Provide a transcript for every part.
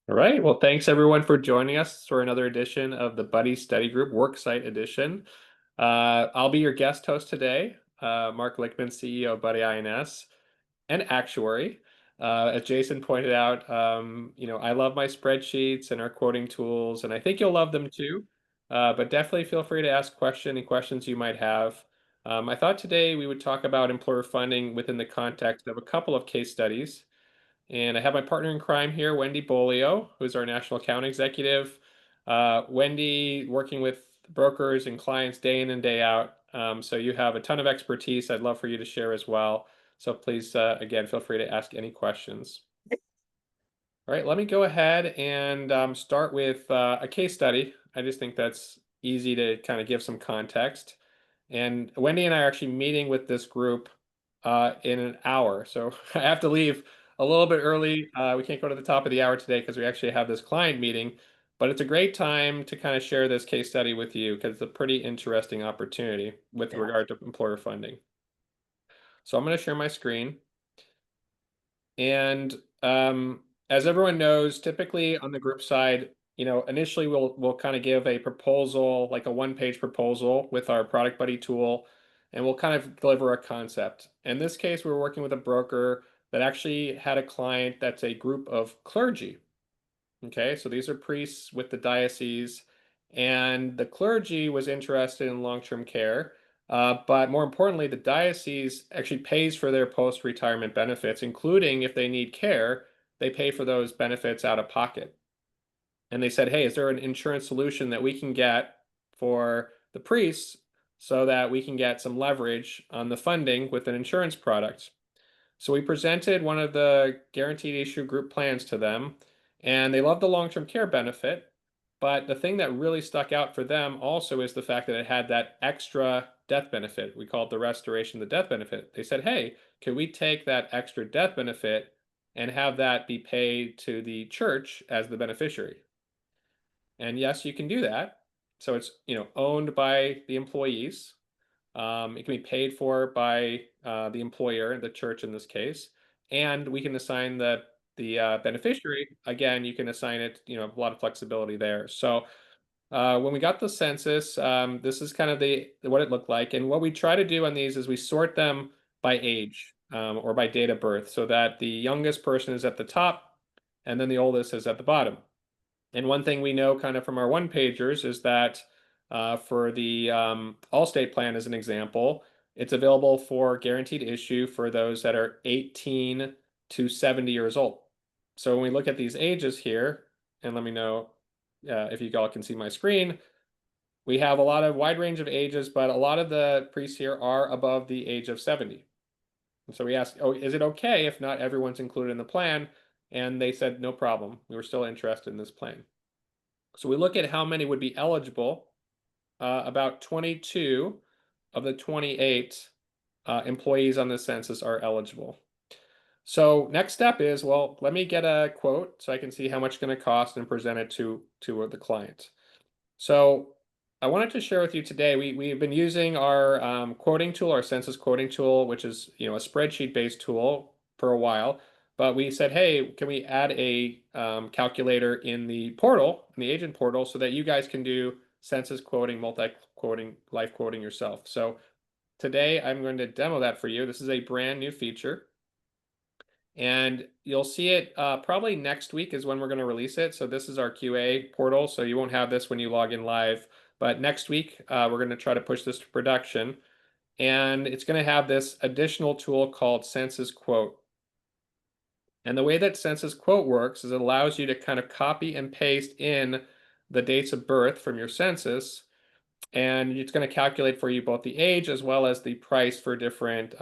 All right. Well, thanks everyone for joining us for another edition of the Buddy Study Group Worksite Edition. I'll be your guest host today, Mark Lichtman, CEO of Buddy INS and actuary. As Jason pointed out, I love my spreadsheets and our quoting tools, and I think you'll love them too. But definitely feel free to ask any questions you might have. I thought today we would talk about employer funding within the context of a couple of case studies. And I have my partner in crime here, Wendy Bolio, who's our national account executive. Wendy, working with brokers and clients day in and day out. So you have a ton of expertise I'd love for you to share as well. So please, again, feel free to ask any questions. All right, let me go ahead and start with a case study. I just think that's easy to kind of give some context. And Wendy and I are actually meeting with this group in an hour. So I have to leave a little bit early. We can't go to the top of the hour today because we actually have this client meeting. But it's a great time to kind of share this case study with you because it's a pretty interesting opportunity with Yeah. regard to employer funding. So I'm going to share my screen. And as everyone knows, typically on the group side, initially we'll kind of give a proposal, like a one-page proposal with our product buddy tool, and we'll kind of deliver a concept. In this case, we were working with a broker that actually had a client that's a group of clergy. Okay, so these are priests with the diocese, and the clergy was interested in long-term care. But more importantly, the diocese actually pays for their post-retirement benefits, including if they need care, they pay for those benefits out of pocket. And they said, hey, is there an insurance solution that we can get for the priests so that we can get some leverage on the funding with an insurance product? So we presented one of the guaranteed issue group plans to them, and they loved the long-term care benefit. But the thing that really stuck out for them also is the fact that it had that extra death benefit. We call it the restoration of the death benefit. They said, hey, can we take that extra death benefit and have that be paid to the church as the beneficiary? And yes, you can do that. So it's, owned by the employees. It can be paid for by the employer, the church in this case, and we can assign the beneficiary. Again, you can assign it. A lot of flexibility there. So when we got the census, this is kind of the what it looked like, and what we try to do on these is we sort them by age or by date of birth, so that the youngest person is at the top, and then the oldest is at the bottom. And one thing we know kind of from our one pagers is that for the Allstate plan, as an example, it's available for guaranteed issue for those that are 18 to 70 years old. So when we look at these ages here, and let me know if you all can see my screen, we have a lot of wide range of ages, but a lot of the priests here are above the age of 70. And so we asked, oh, is it okay if not everyone's included in the plan? And they said, no problem. We were still interested in this plan. So we look at how many would be eligible. About 22 of the 28 employees on the census are eligible. So next step is, well, let me get a quote so I can see how much it's going to cost and present it to the client. So I wanted to share with you today, we've been using our quoting tool, our census quoting tool, which is a spreadsheet-based tool for a while. But we said, hey, can we add a calculator in the portal, in the agent portal, so that you guys can do census quoting, multi-quoting, life quoting yourself. So today I'm going to demo that for you. This is a brand new feature. And you'll see it probably next week is when we're going to release it. So this is our QA portal. So you won't have this when you log in live. But next week, we're going to try to push this to production. And it's going to have this additional tool called Census Quote. And the way that Census Quote works is it allows you to kind of copy and paste in the dates of birth from your census. And it's going to calculate for you both the age as well as the price for different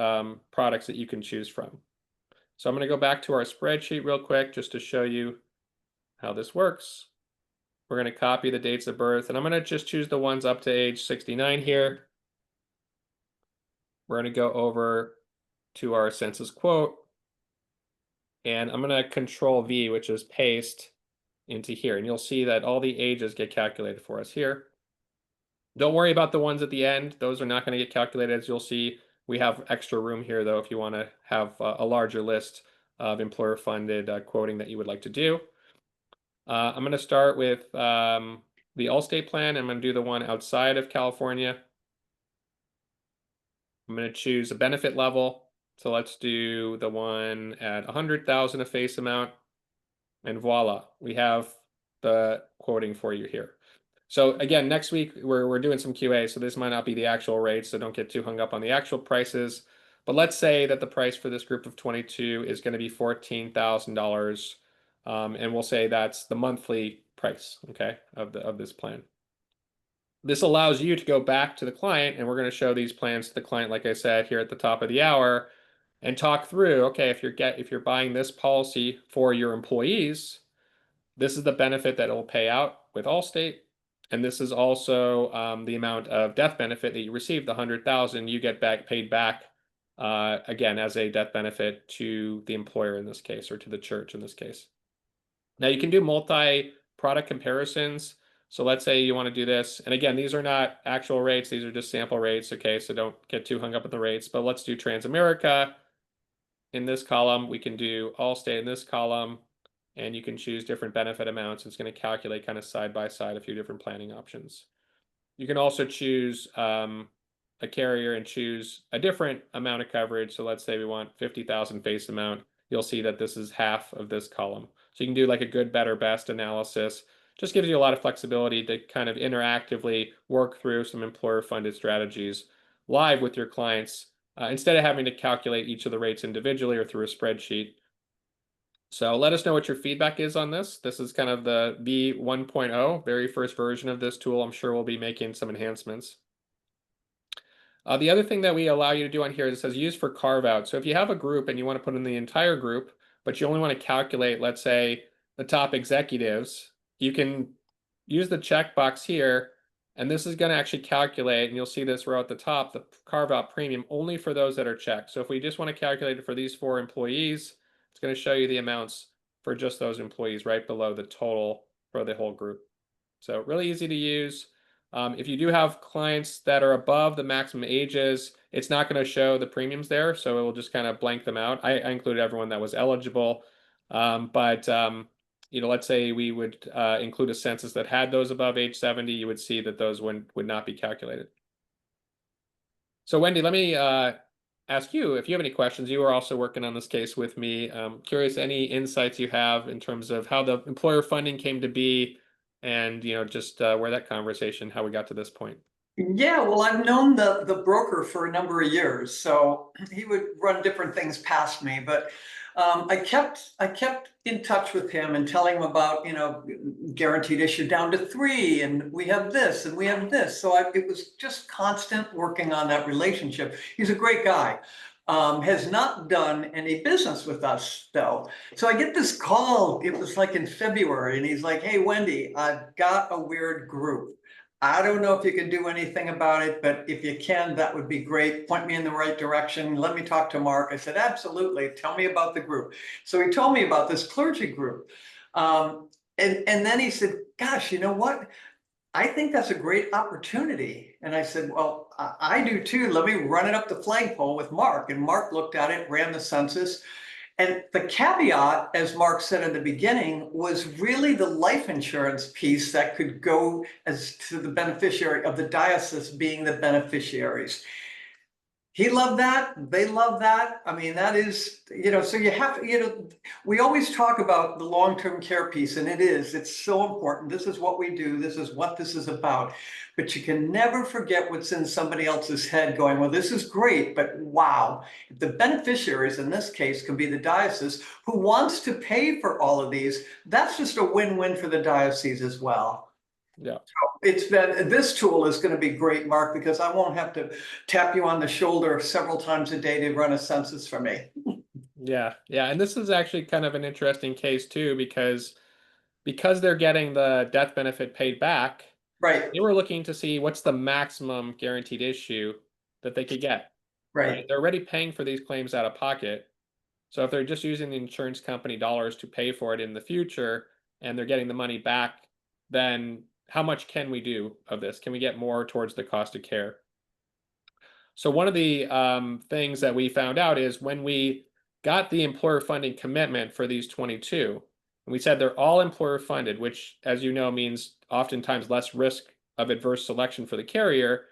products that you can choose from. So I'm going to go back to our spreadsheet real quick just to show you how this works. We're going to copy the dates of birth, and I'm going to just choose the ones up to age 69 here. We're going to go over to our census quote, and I'm going to Control V, which is paste into here. And you'll see that all the ages get calculated for us here. Don't worry about the ones at the end. Those are not going to get calculated. As you'll see, we have extra room here, though, if you want to have a larger list of employer-funded quoting that you would like to do. I'm going to start with the Allstate plan. I'm going to do the one outside of California. I'm going to choose a benefit level. So let's do the one at 100,000 a face amount, and voila, we have the quoting for you here. So again, next week we're doing some QA, so this might not be the actual rates, so don't get too hung up on the actual prices. But let's say that the price for this group of 22 is going to be $14,000, and we'll say that's the monthly price, okay, of this plan. This allows you to go back to the client, and we're going to show these plans to the client, like I said, here at the top of the hour, and talk through, okay, if you're buying this policy for your employees, this is the benefit that it will pay out with Allstate. And this is also the amount of death benefit that you receive, the 100,000 you get paid back again as a death benefit to the employer in this case, or to the church in this case. Now you can do multi-product comparisons. So let's say you want to do this. And again, these are not actual rates. These are just sample rates. Okay, so don't get too hung up with the rates. But let's do Transamerica in this column. We can do Allstate in this column. And you can choose different benefit amounts. It's going to calculate kind of side by side a few different planning options. You can also choose a carrier and choose a different amount of coverage. So let's say we want 50,000 face amount. You'll see that this is half of this column. So you can do like a good, better, best analysis. Just gives you a lot of flexibility to kind of interactively work through some employer-funded strategies live with your clients instead of having to calculate each of the rates individually or through a spreadsheet. So let us know what your feedback is on this. This is kind of the V1.0, very first version of this tool. I'm sure we'll be making some enhancements. The other thing that we allow you to do on here is it says use for carve out. So if you have a group and you want to put in the entire group, but you only want to calculate, let's say, the top executives, you can use the checkbox here, and this is going to actually calculate, and you'll see this right at the top, the carve out premium only for those that are checked. So if we just want to calculate it for these 4 employees, it's going to show you the amounts for just those employees right below the total for the whole group. So really easy to use. If you do have clients that are above the maximum ages, it's not going to show the premiums there, so it will just kind of blank them out. I included everyone that was eligible, but let's say we would include a census that had those above age 70, you would see that those would not be calculated. So Wendy, let me ask you if you have any questions. You are also working on this case with me. Curious any insights you have in terms of how the employer funding came to be, and just where that conversation, how we got to this point. Yeah, well, I've known the broker for a number of years, so he would run different things past me. But I kept in touch with him and telling him about guaranteed issue down to 3, and we have this and we have this. So it was just constant working on that relationship. He's a great guy. Has not done any business with us though. So I get this call, it was like in February, and he's like, "Hey, Wendy, I've got a weird group. I don't know if you can do anything about it, but if you can, that would be great. Point me in the right direction. Let me talk to Mark." I said, "Absolutely. Tell me about the group." So he told me about this clergy group. And then he said, "Gosh, you know what? I think that's a great opportunity." And I said, "Well, I do too. Let me run it up the flagpole with Mark." And Mark looked at it, ran the census. And the caveat, as Mark said in the beginning, was really the life insurance piece that could go as to the beneficiary of the diocese being the beneficiaries. He loved that. They love that. I mean, that is, so you have, we always talk about the long-term care piece, and it's so important. This is what we do. This is what this is about. But you can never forget what's in somebody else's head going, well, this is great, but wow. If the beneficiaries in this case can be the diocese who wants to pay for all of these, that's just a win-win for the diocese as well. Yeah. This tool is going to be great, Mark, because I won't have to tap you on the shoulder several times a day to run a census for me. Yeah. And this is actually kind of an interesting case too, because they're getting the death benefit paid back, Right. they were looking to see what's the maximum guaranteed issue that they could get. Right. They're already paying for these claims out of pocket. So if they're just using the insurance company dollars to pay for it in the future and they're getting the money back, then how much can we do of this? Can we get more towards the cost of care? So one of the things that we found out is when we got the employer funding commitment for these 22, And we said they're all employer funded, which, as you know, means oftentimes less risk of adverse selection for the carrier.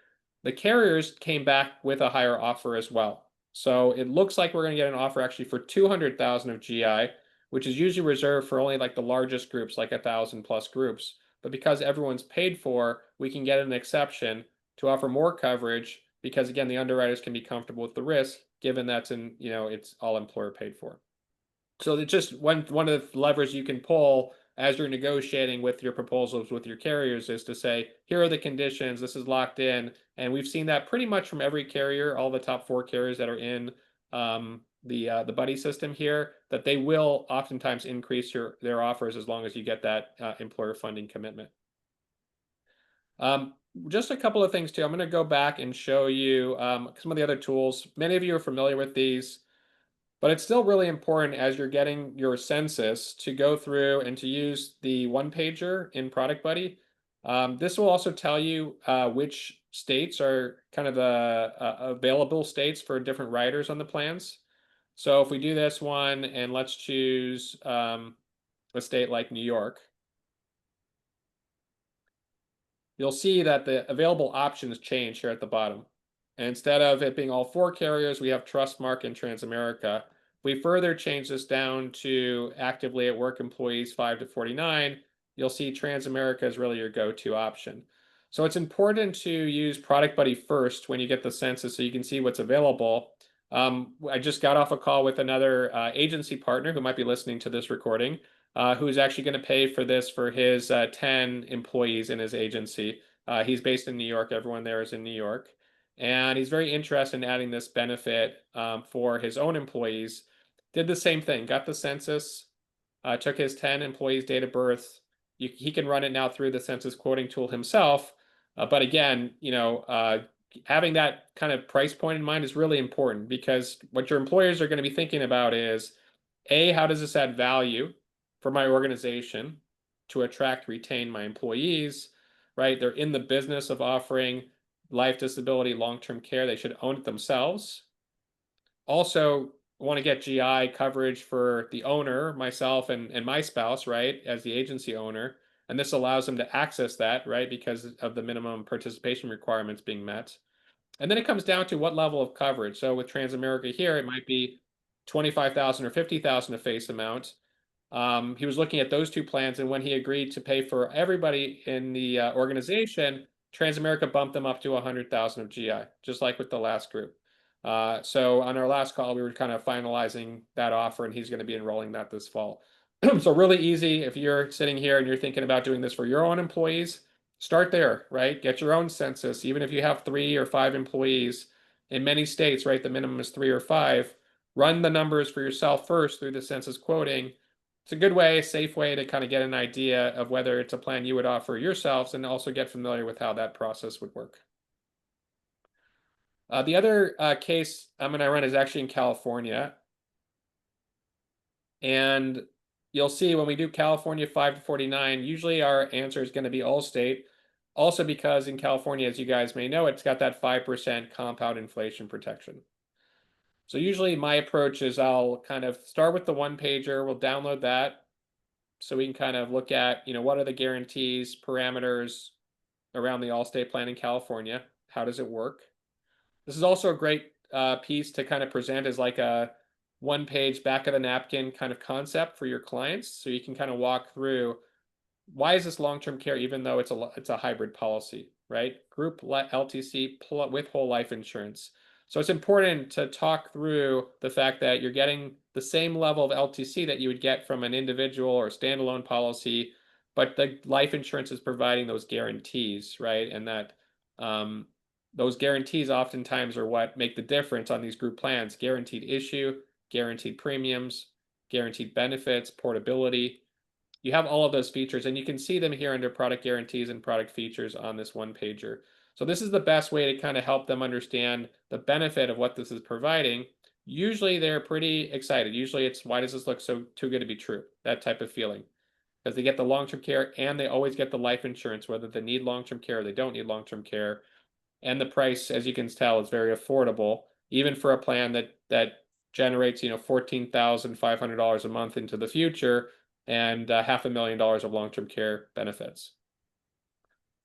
The carriers came back with a higher offer as well. So it looks like we're going to get an offer actually for 200,000 of GI, which is usually reserved for only like the largest groups, like 1,000+ groups. But because everyone's paid for, we can get an exception to offer more coverage because again, the underwriters can be comfortable with the risk, given that's it's all employer paid for. So it's just one of the levers you can pull as you're negotiating with your proposals with your carriers is to say, here are the conditions, this is locked in. And we've seen that pretty much from every carrier, all the top 4 carriers that are in the buddy system here, that they will oftentimes increase their offers as long as you get that employer funding commitment. Just a couple of things too. I'm going to go back and show you some of the other tools. Many of you are familiar with these. But it's still really important as you're getting your census to go through and to use the one pager in Product Buddy. This will also tell you which states are kind of the available states for different riders on the plans. So if we do this one and let's choose a state like New York, you'll see that the available options change here at the bottom. And instead of it being all 4 carriers, we have Trustmark and Transamerica. We further change this down to actively at work employees 5 to 49. You'll see Transamerica is really your go-to option. So it's important to use Product Buddy first when you get the census so you can see what's available. I just got off a call with another agency partner who might be listening to this recording, who's actually going to pay for this for his 10 employees in his agency. He's based in New York. Everyone there is in New York. And he's very interested in adding this benefit for his own employees. Did the same thing, got the census, took his 10 employees' date of birth. He can run it now through the census quoting tool himself. But again, having that kind of price point in mind is really important because what your employers are going to be thinking about is, A, how does this add value for my organization to attract, retain my employees, right? They're in the business of offering life, disability, long-term care. They should own it themselves. Also, want to get GI coverage for the owner, myself and my spouse, right, as the agency owner. And this allows them to access that, right, because of the minimum participation requirements being met. And then it comes down to what level of coverage. So with Transamerica here, it might be 25,000 or 50,000 a face amount. He was looking at those 2 plans, and when he agreed to pay for everybody in the organization, Transamerica bumped them up to 100,000 of GI, just like with the last group. So on our last call, we were kind of finalizing that offer, and he's going to be enrolling that this fall. So really easy. If you're sitting here and you're thinking about doing this for your own employees, start there, right? Get your own census. Even if you have 3 or 5 employees in many states, right? The minimum is 3 or 5. Run the numbers for yourself first through the census quoting. It's a good way, a safe way to kind of get an idea of whether it's a plan you would offer yourselves and also get familiar with how that process would work. The other case I'm going to run is actually in California. And you'll see when we do California 5 to 49, usually our answer is going to be Allstate. Also because in California, as you guys may know, it's got that 5% compound inflation protection. So usually my approach is I'll kind of start with the one pager. We'll download that so we can kind of look at, what are the guarantees, parameters around the Allstate plan in California? How does it work? This is also a great piece to kind of present as like a one-page back of the napkin kind of concept for your clients. So you can kind of walk through, why is this long-term care, even though it's a hybrid policy, right? Group LTC with whole life insurance. So it's important to talk through the fact that you're getting the same level of LTC that you would get from an individual or standalone policy, but the life insurance is providing those guarantees, right? And that those guarantees oftentimes are what make the difference on these group plans. Guaranteed issue, guaranteed premiums, guaranteed benefits, portability. You have all of those features, and you can see them here under product guarantees and product features on this one pager. So this is the best way to kind of help them understand the benefit of what this is providing. Usually they're pretty excited. Usually it's, why does this look so too good to be true? That type of feeling. Because they get the long-term care and they always get the life insurance, whether they need long-term care or they don't need long-term care. And the price, as you can tell, is very affordable, even for a plan that generates, $14,500 a month into the future. and $500,000 of long-term care benefits.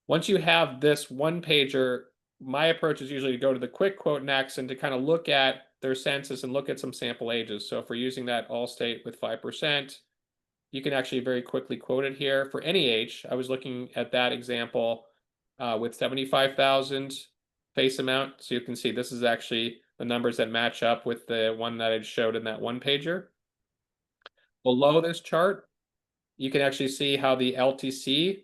Once you have this one pager, my approach is usually to go to the quick quote next and to kind of look at their census and look at some sample ages. So if we're using that Allstate with 5%, you can actually very quickly quote it here for any age. I was looking at that example with 75,000 face amount. So you can see this is actually the numbers that match up with the one that I showed in that one pager. Below this chart, you can actually see how the LTC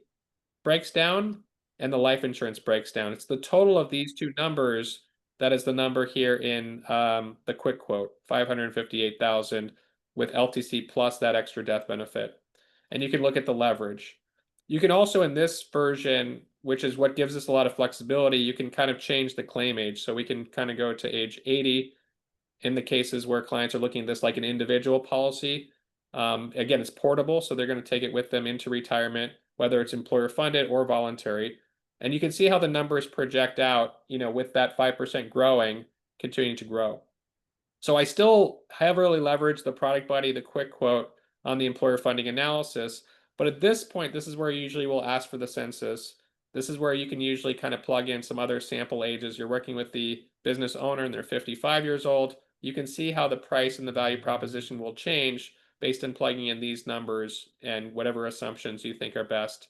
breaks down and the life insurance breaks down. It's the total of these two numbers that is the number here in the quick quote, 558,000 with LTC plus that extra death benefit. And you can look at the leverage. You can also, in this version, which is what gives us a lot of flexibility, you can kind of change the claim age. So we can kind of go to age 80 in the cases where clients are looking at this like an individual policy. Again, it's portable, so they're going to take it with them into retirement, whether it's employer funded or voluntary. And you can see how the numbers project out, with that 5% growing, continuing to grow. So I still heavily leverage the product buddy, the quick quote on the employer funding analysis. But at this point, this is where you usually will ask for the census. This is where you can usually kind of plug in some other sample ages. You're working with the business owner and they're 55 years old. You can see how the price and the value proposition will change based on plugging in these numbers and whatever assumptions you think are best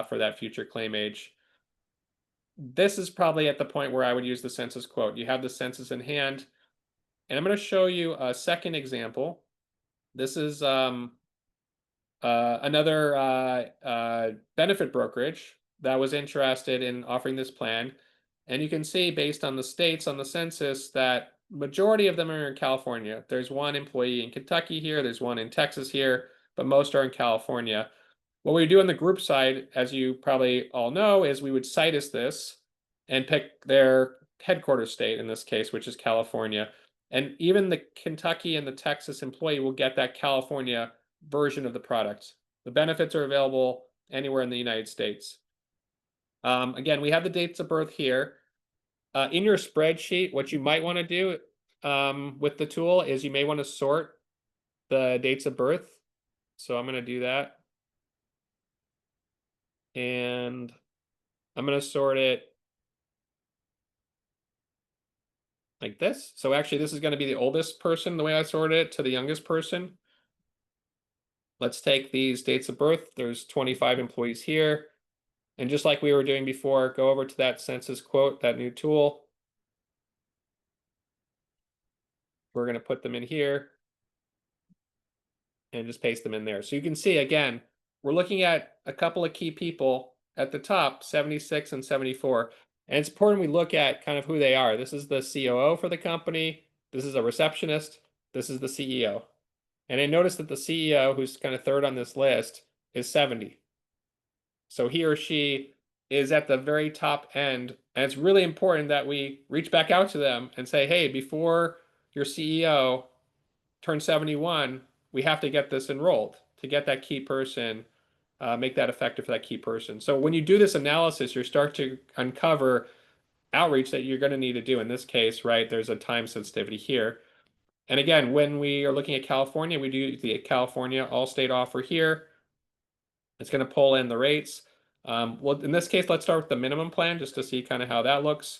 for that future claim age. This is probably at the point where I would use the census quote. You have the census in hand, and I'm going to show you a second example. This is another benefit brokerage that was interested in offering this plan. And you can see based on the states on the census that majority of them are in California. There's one employee in Kentucky here, there's one in Texas here, but most are in California. What we do on the group side, as you probably all know, is we would citus this and pick their headquarters state in this case, which is California. And even the Kentucky and the Texas employee will get that California version of the product. The benefits are available anywhere in the United States. Again, we have the dates of birth here. In your spreadsheet, what you might want to do with the tool is you may want to sort the dates of birth. So I'm going to do that. And I'm going to sort it like this. So actually, this is going to be the oldest person, the way I sorted it, to the youngest person. Let's take these dates of birth. There's 25 employees here. And just like we were doing before, go over to that census quote, that new tool. We're going to put them in here and just paste them in there. So you can see, again, we're looking at a couple of key people at the top, 76 and 74. And it's important we look at kind of who they are. This is the COO for the company. This is a receptionist. This is the CEO. And I noticed that the CEO, who's kind of third on this list, is 70. So he or she is at the very top end. And it's really important that we reach back out to them and say, hey, before your CEO turns 71, we have to get this enrolled to get that key person, make that effective for that key person. So when you do this analysis, you start to uncover outreach that you're going to need to do. In this case, right, there's a time sensitivity here. And again, when we are looking at California, we do the California Allstate offer here. It's going to pull in the rates. Well, in this case, let's start with the minimum plan just to see kind of how that looks.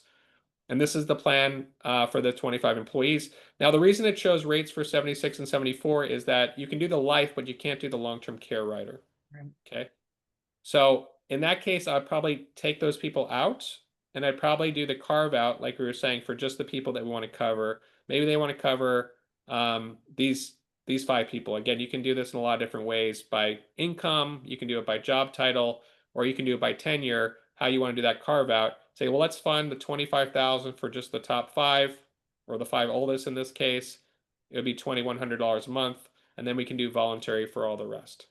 And this is the plan for the 25 employees. Now, the reason it shows rates for 76 and 74 is that you can do the life, but you can't do the long-term care rider. Right. Okay. So in that case, I'd probably take those people out and I'd probably do the carve out, like we were saying, for just the people that we want to cover. Maybe they want to cover these 5 people. Again, you can do this in a lot of different ways by income. You can do it by job title, or you can do it by tenure, how you want to do that carve out. Say, well, let's fund the 25,000 for just the top 5 or the 5 oldest in this case. It would be $2,100 a month. And then we can do voluntary for all the rest.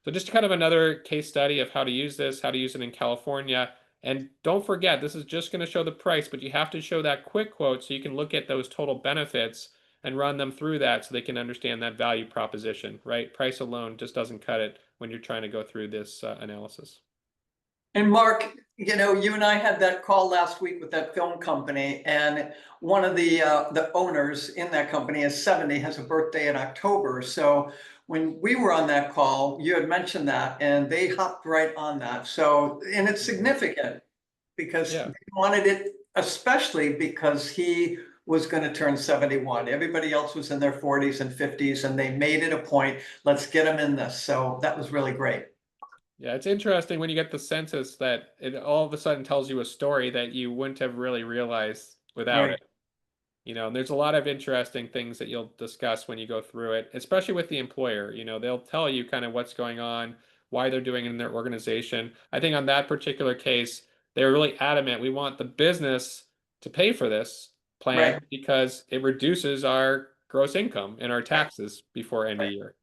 So just kind of another case study of how to use this, how to use it in California. And don't forget, this is just going to show the price, but you have to show that quick quote so you can look at those total benefits and run them through that so they can understand that value proposition, right? Price alone just doesn't cut it when you're trying to go through this analysis. And Mark, you and I had that call last week with that film company, and one of the owners in that company is 70, has a birthday in October. So when we were on that call, you had mentioned that and they hopped right on that. So, and it's significant because Yeah. they wanted it, especially because he was going to turn 71. Everybody else was in their 40s and 50s, and they made it a point, let's get him in this. So that was really great. Yeah, it's interesting when you get the census that it all of a sudden tells you a story that you wouldn't have really realized without Right. it. And there's a lot of interesting things that you'll discuss when you go through it, especially with the employer. They'll tell you kind of what's going on, why they're doing it in their organization. I think on that particular case, they're really adamant. We want the business to pay for this plan Right. because it reduces our gross income and our Right. taxes before end of Right. year.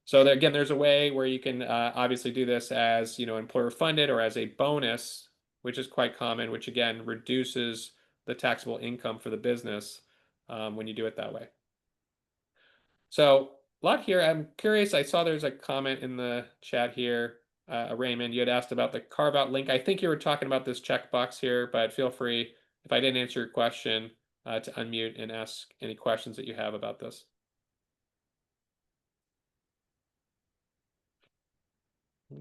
So there, again, there's a way where you can obviously do this as employer funded or as a bonus, which is quite common, which again reduces the taxable income for the business when you do it that way. So a lot here. I'm curious. I saw there's a comment in the chat here. Raymond, you had asked about the carve out link. I think you were talking about this checkbox here, but feel free if I didn't answer your question to unmute and ask any questions that you have about this.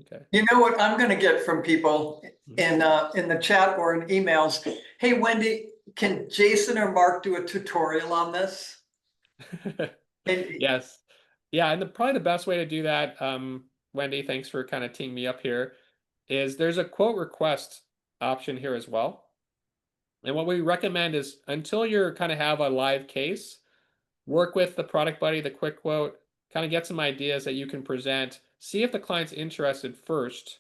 Okay. You know what I'm gonna get from people in the chat or in emails? Hey, Wendy, can Jason or Mark do a tutorial on this? And Yes. Yeah, and probably the best way to do that, Wendy, thanks for kind of teeing me up here, is there's a quote request option here as well. And what we recommend is until you're kind of have a live case, work with the product buddy, the quick quote, kind of get some ideas that you can present, see if the client's interested first.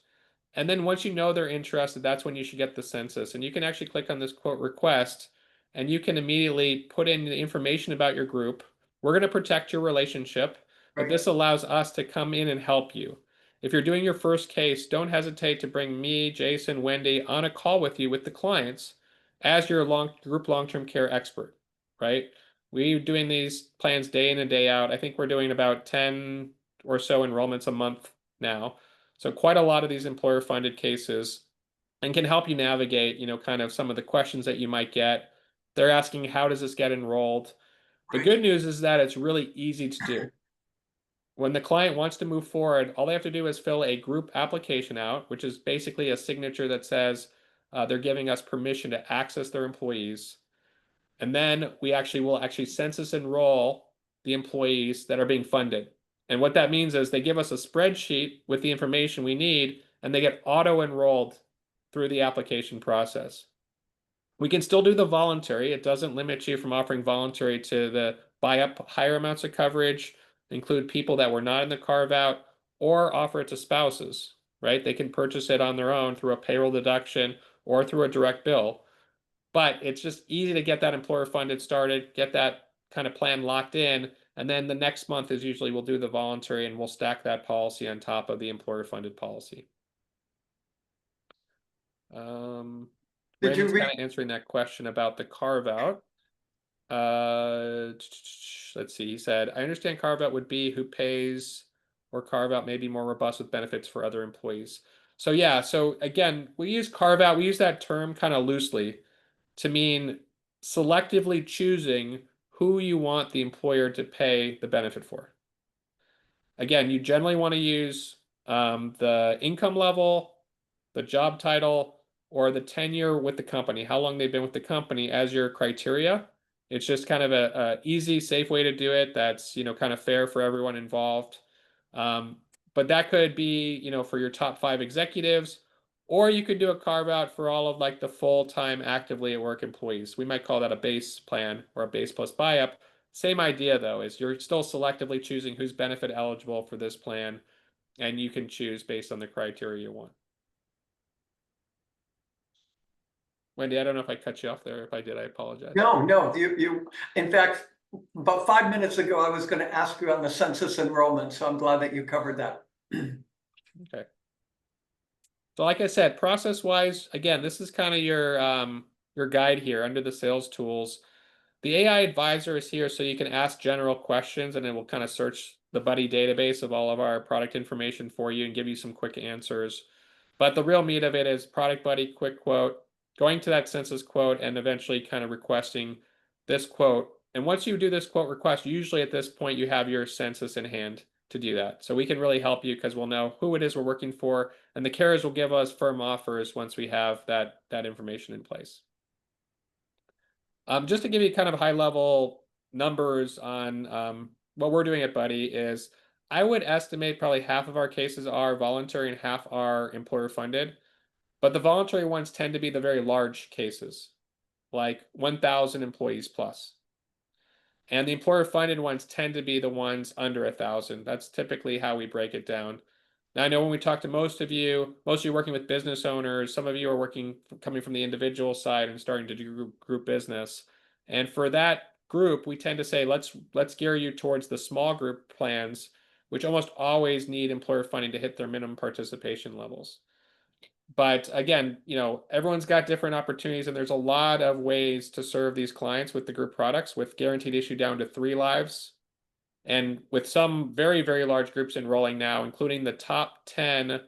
And then once you know they're interested, that's when you should get the census. And you can actually click on this quote request and you can immediately put in the information about your group. We're going to protect your relationship, but right, this allows us to come in and help you. If you're doing your first case, don't hesitate to bring me, Jason, Wendy on a call with you with the clients as your group long-term care expert, right? We're doing these plans day in and day out. I think we're doing about 10 or so enrollments a month now. So quite a lot of these employer funded cases and can help you navigate, kind of some of the questions that you might get. They're asking, how does this get enrolled? The right, good news is that it's really easy to do. When the client wants to move forward, all they have to do is fill a group application out, which is basically a signature that says they're giving us permission to access their employees. And then we will actually census enroll the employees that are being funded. And what that means is they give us a spreadsheet with the information we need, and they get auto enrolled through the application process. We can still do the voluntary. It doesn't limit you from offering voluntary to the buy up higher amounts of coverage, include people that were not in the carve out, or offer it to spouses, right? They can purchase it on their own through a payroll deduction or through a direct bill. But it's just easy to get that employer funded started, get that kind of plan locked in. And then the next month is usually we'll do the voluntary and we'll stack that policy on top of the employer funded policy. did you Raymond's read? kind of answering that question about the carve out. Let's see. He said, I understand carve out would be who pays, or carve out may be more robust with benefits for other employees. So yeah, so again, we use carve out, we use that term kind of loosely to mean selectively choosing who you want the employer to pay the benefit for. Again, you generally want to use the income level, the job title, or the tenure with the company, how long they've been with the company as your criteria. It's just kind of a easy, safe way to do it. That's, kind of fair for everyone involved. But that could be, for your top 5 executives, or you could do a carve out for all of like the full-time actively at work employees. We might call that a base plan or a base plus buy-up. Same idea though, is you're still selectively choosing who's benefit eligible for this plan, and you can choose based on the criteria you want. Wendy, I don't know if I cut you off there. If I did, I apologize. No, no, in fact, about 5 minutes ago, I was gonna ask you on the census enrollment, so I'm glad that you covered that. Okay. So like I said, process wise, again, this is kind of your guide here under the sales tools. The AI advisor is here so you can ask general questions and it will kind of search the buddy database of all of our product information for you and give you some quick answers. But the real meat of it is product buddy, quick quote, going to that census quote and eventually kind of requesting this quote. And once you do this quote request, usually at this point you have your census in hand to do that. So we can really help you because we'll know who it is we're working for, and the carriers will give us firm offers once we have that information in place. Just to give you kind of high level numbers on what we're doing at Buddy is I would estimate probably half of our cases are voluntary and half are employer funded. But the voluntary ones tend to be the very large cases, like 1,000 employees plus. And the employer funded ones tend to be the ones under 1,000. That's typically how we break it down. Now, I know when we talk to most of you are working with business owners. Some of you are coming from the individual side and starting to do group business. And for that group, we tend to say, let's gear you towards the small group plans, which almost always need employer funding to hit their minimum participation levels. But again, everyone's got different opportunities, and there's a lot of ways to serve these clients with the group products, with guaranteed issue down to 3 lives. And with some very, very large groups enrolling now, including the top 10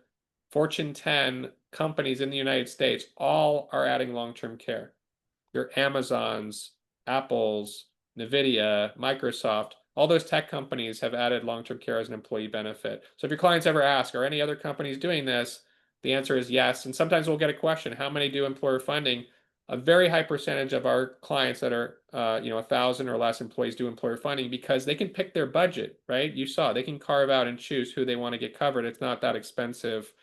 Fortune 10 companies in the United States, all are adding long-term care. Your Amazons, Apples, NVIDIA, Microsoft, all those tech companies have added long-term care as an employee benefit. So if your clients ever ask, are any other companies doing this? The answer is yes. And sometimes we'll get a question, how many do employer funding? A very high percentage of our clients that are, 1,000 or less employees do employer funding because they can pick their budget, right? You saw they can carve out and choose who they want to get covered. It's not that expensive.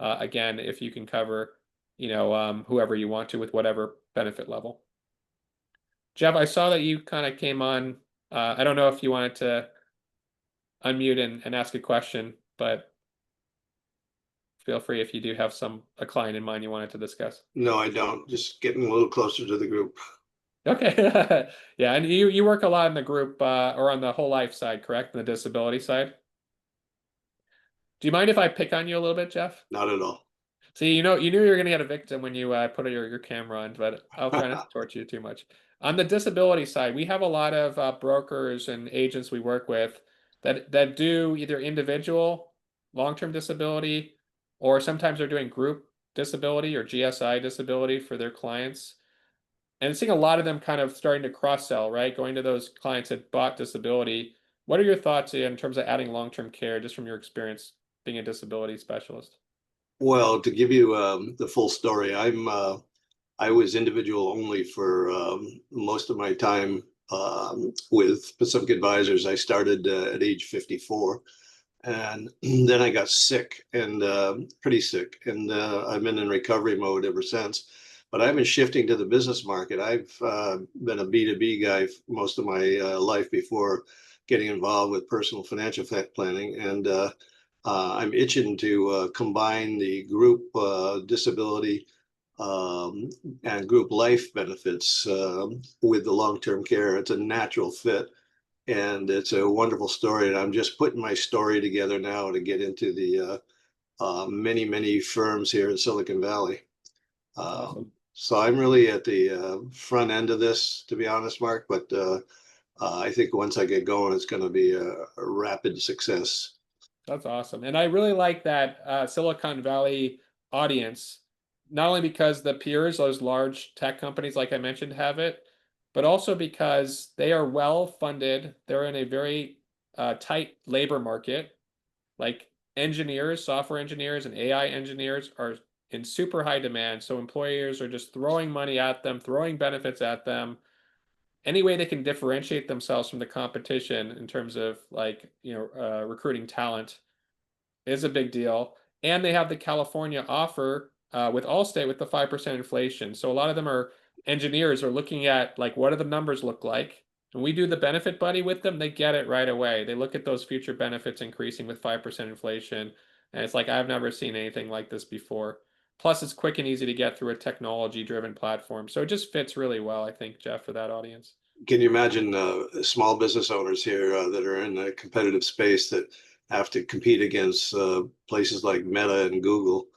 Again, if you can cover, whoever you want to with whatever benefit level. Jeff, I saw that you kind of came on. I don't know if you wanted to unmute and ask a question, but feel free if you do have a client in mind you wanted to discuss. No, I don't. Just getting a little closer to the group. Okay. Yeah, and you work a lot in the group or on the whole life side, correct? On the disability side. Do you mind if I pick on you a little bit, Jeff? Not at all. See, you knew you were gonna get a victim when you put your camera on, but I'll try not to torture you too much. On the disability side, we have a lot of brokers and agents we work with that do either individual long-term disability, or sometimes they're doing group disability or GSI disability for their clients. And seeing a lot of them kind of starting to cross-sell, right? Going to those clients that bought disability. What are your thoughts in terms of adding long-term care, just from your experience being a disability specialist? Well, to give you the full story, I was individual only for most of my time with Pacific Advisors. I started at age 54, and then I got sick and pretty sick, and I've been in recovery mode ever since. But I've been shifting to the business market. I've been a B2B guy most of my life before getting involved with personal financial planning, and I'm itching to combine the group disability and group life benefits with the long-term care. It's a natural fit, and it's a wonderful story. And I'm just putting my story together now to get into the many, many firms here in Silicon Valley. Awesome. So I'm really at the front end of this, to be honest, Mark. But I think once I get going, it's going to be a rapid success. That's awesome. And I really like that Silicon Valley audience, not only because the peers, those large tech companies, like I mentioned, have it, but also because they are well funded. They're in a very tight labor market. Like engineers, software engineers, and AI engineers are in super high demand. So employers are just throwing money at them, throwing benefits at them. Any way they can differentiate themselves from the competition in terms of recruiting talent is a big deal. And they have the California offer with Allstate with the 5% inflation. So a lot of them are engineers are looking at like, what do the numbers look like? When we do the benefit buddy with them, they get it right away. They look at those future benefits increasing with 5% inflation. And it's like, I've never seen anything like this before. Plus, it's quick and easy to get through a technology-driven platform. So it just fits really well, I think, Jeff, for that audience. Can you imagine small business owners here that are in a competitive space that have to compete against places like Meta and Google,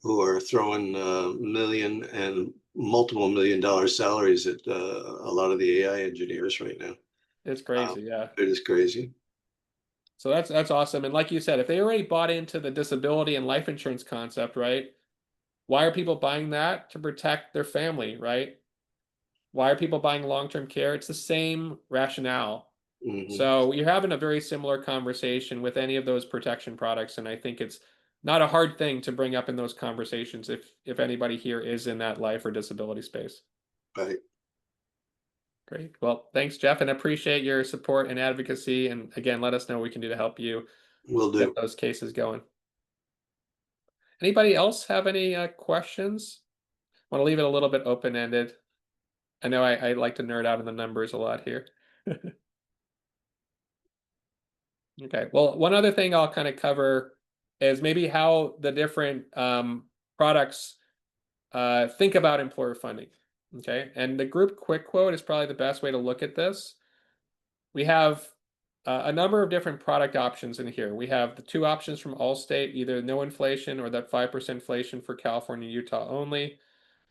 who are throwing million and multiple $1 million salaries at a lot of the AI engineers right now? It's crazy, yeah. It is crazy. So that's awesome. And like you said, if they already bought into the disability and life insurance concept, right? Why are people buying that? To protect their family, right? Why are people buying long-term care? It's the same rationale. Mhm. So you're having a very similar conversation with any of those protection products, and I think it's not a hard thing to bring up in those conversations if anybody here is in that life or disability space. Right. Great. Well, thanks, Jeff, and appreciate your support and advocacy. And again, let us know what we can do to help you Will get do. those cases going. Anybody else have any questions? Want to leave it a little bit open-ended. I know I like to nerd out in the numbers a lot here. Okay. Well, one other thing I'll kind of cover is maybe how the different products think about employer funding. Okay. And the group quick quote is probably the best way to look at this. We have a number of different product options in here. We have the two options from Allstate, either no inflation or that 5% inflation for California and Utah only.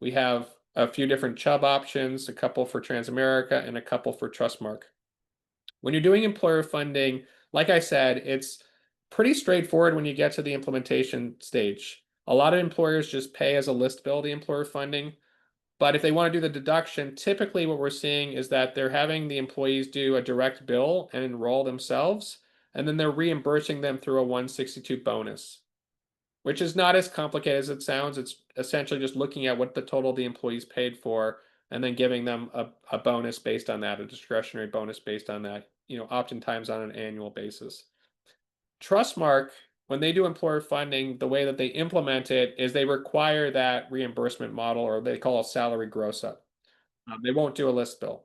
We have a few different Chubb options, a couple for Transamerica and a couple for Trustmark. When you're doing employer funding, like I said, it's pretty straightforward when you get to the implementation stage. A lot of employers just pay as a list bill the employer funding. But if they want to do the deduction, typically what we're seeing is that they're having the employees do a direct bill and enroll themselves, and then they're reimbursing them through a 162 bonus, which is not as complicated as it sounds. It's essentially just looking at what the total the employees paid for and then giving them a bonus based on that, a discretionary bonus based on that, oftentimes on an annual basis. Trustmark, when they do employer funding, the way that they implement it is they require that reimbursement model, or they call a salary gross up. They won't do a list bill.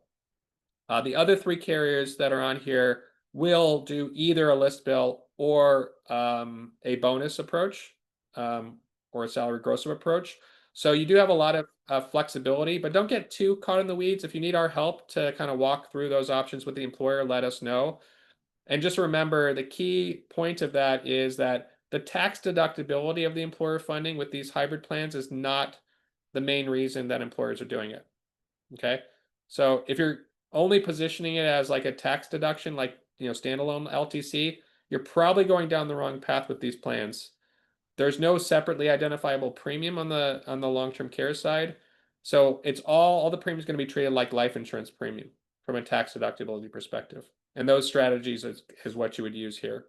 The other three carriers that are on here will do either a list bill or a bonus approach or a salary gross up approach. So you do have a lot of flexibility, but don't get too caught in the weeds. If you need our help to kind of walk through those options with the employer, let us know. And just remember, the key point of that is that the tax deductibility of the employer funding with these hybrid plans is not the main reason that employers are doing it. Okay. So if you're only positioning it as like a tax deduction, like, standalone LTC, you're probably going down the wrong path with these plans. There's no separately identifiable premium on the long-term care side. So it's all the premium is going to be treated like life insurance premium from a tax deductibility perspective. And those strategies is what you would use here.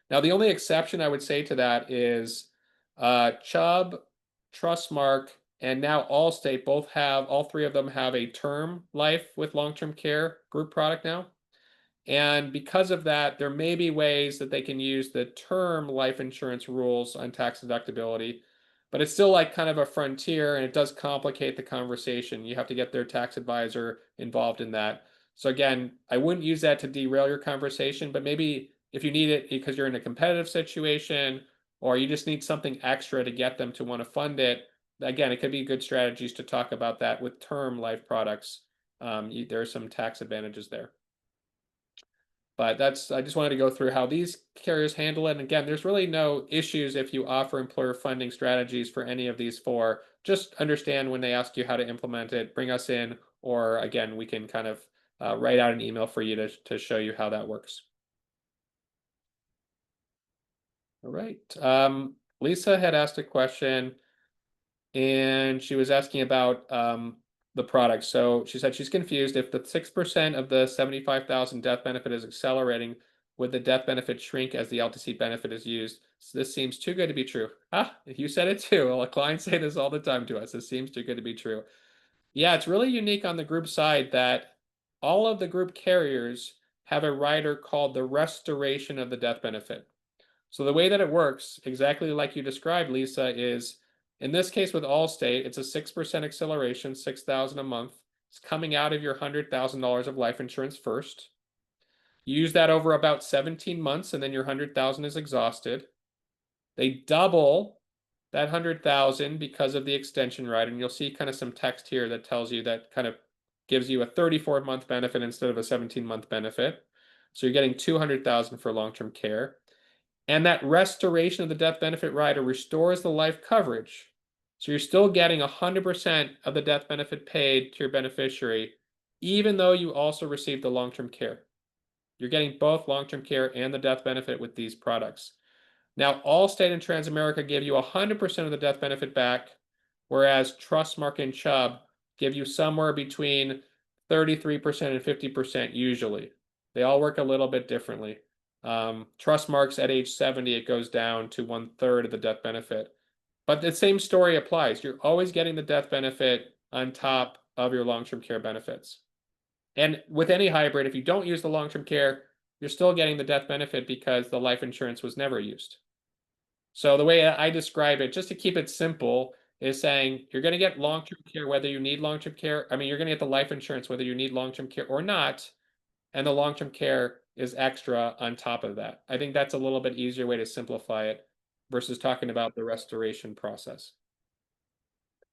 Now, the only exception I would say to that is Chubb, Trustmark, and now Allstate all three of them have a term life with long-term care group product now. And because of that, there may be ways that they can use the term life insurance rules on tax deductibility, but it's still like kind of a frontier, and it does complicate the conversation. You have to get their tax advisor involved in that. So again, I wouldn't use that to derail your conversation, but maybe if you need it because you're in a competitive situation or you just need something extra to get them to want to fund it, again, it could be good strategies to talk about that with term life products. There are some tax advantages there. But I just wanted to go through how these carriers handle it. And again, there's really no issues if you offer employer funding strategies for any of these four. Just understand when they ask you how to implement it, bring us in, or again, we can kind of write out an email for you to show you how that works. All right. Lisa had asked a question and she was asking about the product. So she said she's confused if the 6% of the 75,000 death benefit is accelerating, would the death benefit shrink as the LTC benefit is used? So this seems too good to be true. You said it too. Well, clients say this all the time to us. This seems too good to be true. Yeah, it's really unique on the group side that all of the group carriers have a rider called the restoration of the death benefit. So the way that it works, exactly like you described, Lisa, is in this case with Allstate, it's a 6% acceleration, 6,000 a month. It's coming out of your $100,000 of life insurance first. You use that over about 17 months, and then your 100,000 is exhausted. They double that 100,000 because of the extension rider, and you'll see kind of some text here that tells you that kind of gives you a 34-month benefit instead of a 17-month benefit. So you're getting 200,000 for long-term care. And that restoration of the death benefit rider restores the life coverage. So you're still getting 100% of the death benefit paid to your beneficiary, even though you also received the long-term care. You're getting both long-term care and the death benefit with these products. Now, Allstate and Transamerica give you 100% of the death benefit back, whereas Trustmark and Chubb give you somewhere between 33% and 50% usually. They all work a little bit differently. Trust marks at age 70, it goes down to 1/3 of the death benefit. But the same story applies. You're always getting the death benefit on top of your long-term care benefits. And with any hybrid, if you don't use the long-term care, you're still getting the death benefit because the life insurance was never used. So the way I describe it, just to keep it simple, is saying you're going to get long-term care whether you need long-term care. I mean, you're going to get the life insurance whether you need long-term care or not, and the long-term care is extra on top of that. I think that's a little bit easier way to simplify it versus talking about the restoration process.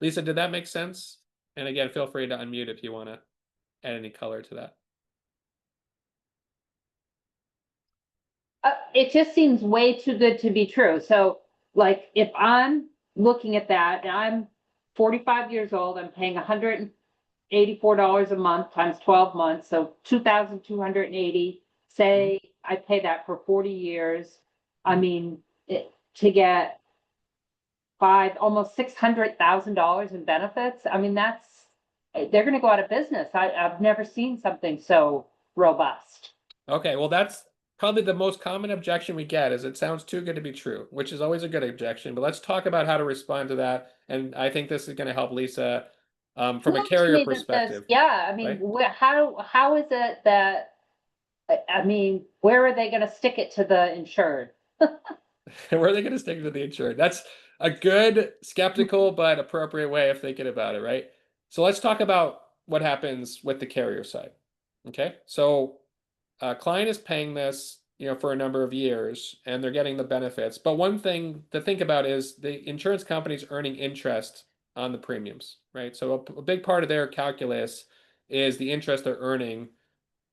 Lisa, did that make sense? And again, feel free to unmute if you want to add any color to that. It just seems way too good to be true. So like if I'm looking at that and I'm 45 years old, I'm paying $184 a month times 12 months. So 2,280, say I pay that for 40 years. I mean, to get almost $600,000 in benefits. I mean, they're going to go out of business. I've never seen something so robust. Okay, well, that's probably the most common objection we get is it sounds too good to be true, which is always a good objection. But let's talk about how to respond to that. And I think this is going to help Lisa from a carrier perspective. Yeah, I mean, right? how is it that, I mean, where are they going to stick it to the insured? Where are they going to stick to the insured? That's a good, skeptical, but appropriate way of thinking about it, right? So let's talk about what happens with the carrier side. Okay, so client is paying this, for a number of years, and they're getting the benefits. But one thing to think about is the insurance company's earning interest on the premiums, right? So a big part of their calculus is the interest they're earning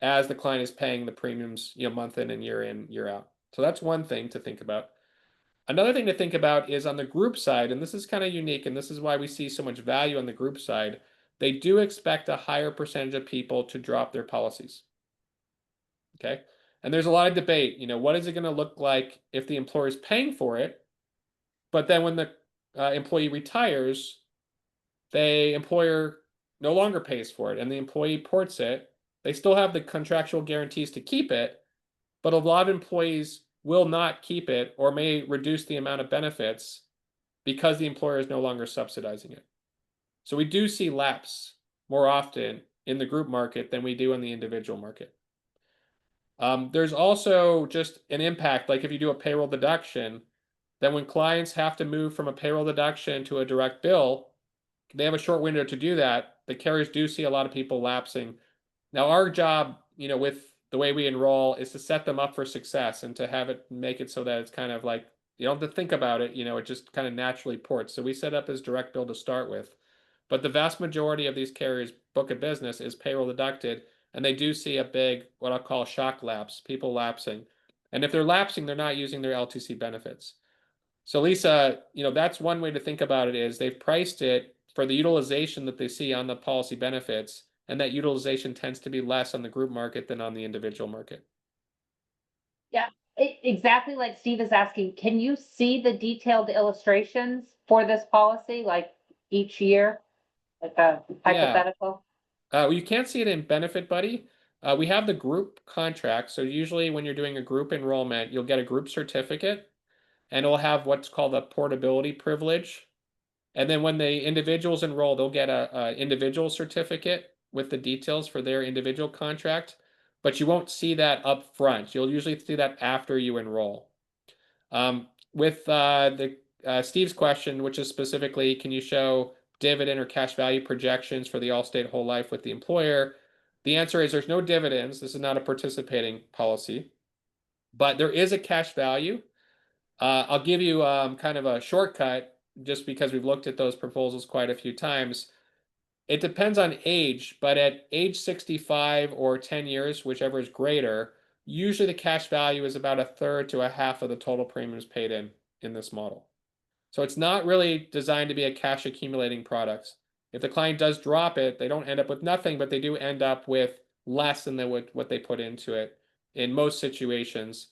as the client is paying the premiums, month in, year out. So that's one thing to think about. Another thing to think about is on the group side, and this is kind of unique, and this is why we see so much value on the group side. They do expect a higher percentage of people to drop their policies. Okay. And there's a lot of debate, what is it going to look like if the employer is paying for it, but then when the employee retires, the employer no longer pays for it and the employee ports it. They still have the contractual guarantees to keep it, but a lot of employees will not keep it or may reduce the amount of benefits because the employer is no longer subsidizing it. So we do see lapse more often in the group market than we do in the individual market. There's also just an impact, like if you do a payroll deduction, then when clients have to move from a payroll deduction to a direct bill, they have a short window to do that. The carriers do see a lot of people lapsing. Now, our job, with the way we enroll is to set them up for success and to have it make it so that it's kind of like, you don't have to think about it, it just kind of naturally ports. So we set up as direct bill to start with. But the vast majority of these carriers' book of business is payroll deducted. And they do see a big, what I'll call shock lapse, people lapsing. And if they're lapsing, they're not using their LTC benefits. So Lisa, that's one way to think about it is they've priced it for the utilization that they see on the policy benefits. And that utilization tends to be less on the group market than on the individual market. Yeah, exactly like Steve is asking, can you see the detailed illustrations for this policy, like each year, like a hypothetical? You can't see it in Benefit Buddy. We have the group contract. So usually when you're doing a group enrollment, you'll get a group certificate and it'll have what's called a portability privilege. And then when the individuals enroll, they'll get a individual certificate with the details for their individual contract, but you won't see that up front. You'll usually see that after you enroll. With Steve's question, which is specifically, can you show dividend or cash value projections for the Allstate whole life with the employer? The answer is there's no dividends. This is not a participating policy, but there is a cash value. I'll give you kind of a shortcut just because we've looked at those proposals quite a few times. It depends on age, but at age 65 or 10 years, whichever is greater, usually the cash value is about 1/3 to 1/2 of the total premiums paid in this model. So it's not really designed to be a cash accumulating product. If the client does drop it, they don't end up with nothing, but they do end up with less than what they put into it in most situations.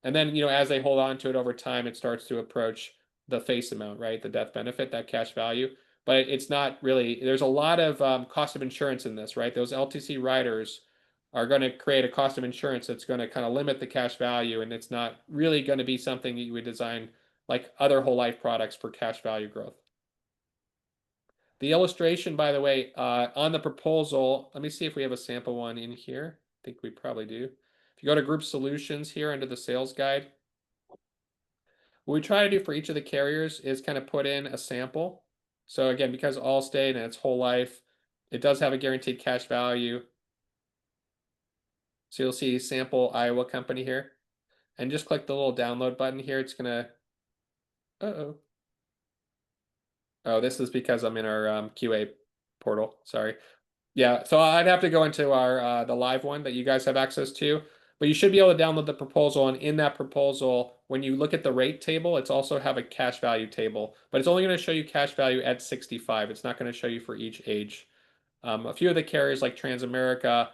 And then, as they hold on to it over time, it starts to approach the face amount, right? The death benefit, that cash value. but it's not really, there's a lot of cost of insurance in this, right? Those LTC riders are going to create a cost of insurance that's going to kind of limit the cash value, and it's not really going to be something that you would design like other whole life products for cash value growth. The illustration, by the way, on the proposal, let me see if we have a sample one in here. I think we probably do. If you go to group solutions here under the sales guide, what we try to do for each of the carriers is kind of put in a sample. So again, because Allstate and its whole life, it does have a guaranteed cash value. So you'll see sample Iowa company here, and just click the little download button here. It's gonna, uh-oh. Oh, this is because I'm in our QA portal, sorry. Yeah, so I'd have to go into our the live one that you guys have access to, but you should be able to download the proposal, and in that proposal, when you look at the rate table, it's also have a cash value table, but it's only going to show you cash value at 65. It's not going to show you for each age. A few of the carriers like Transamerica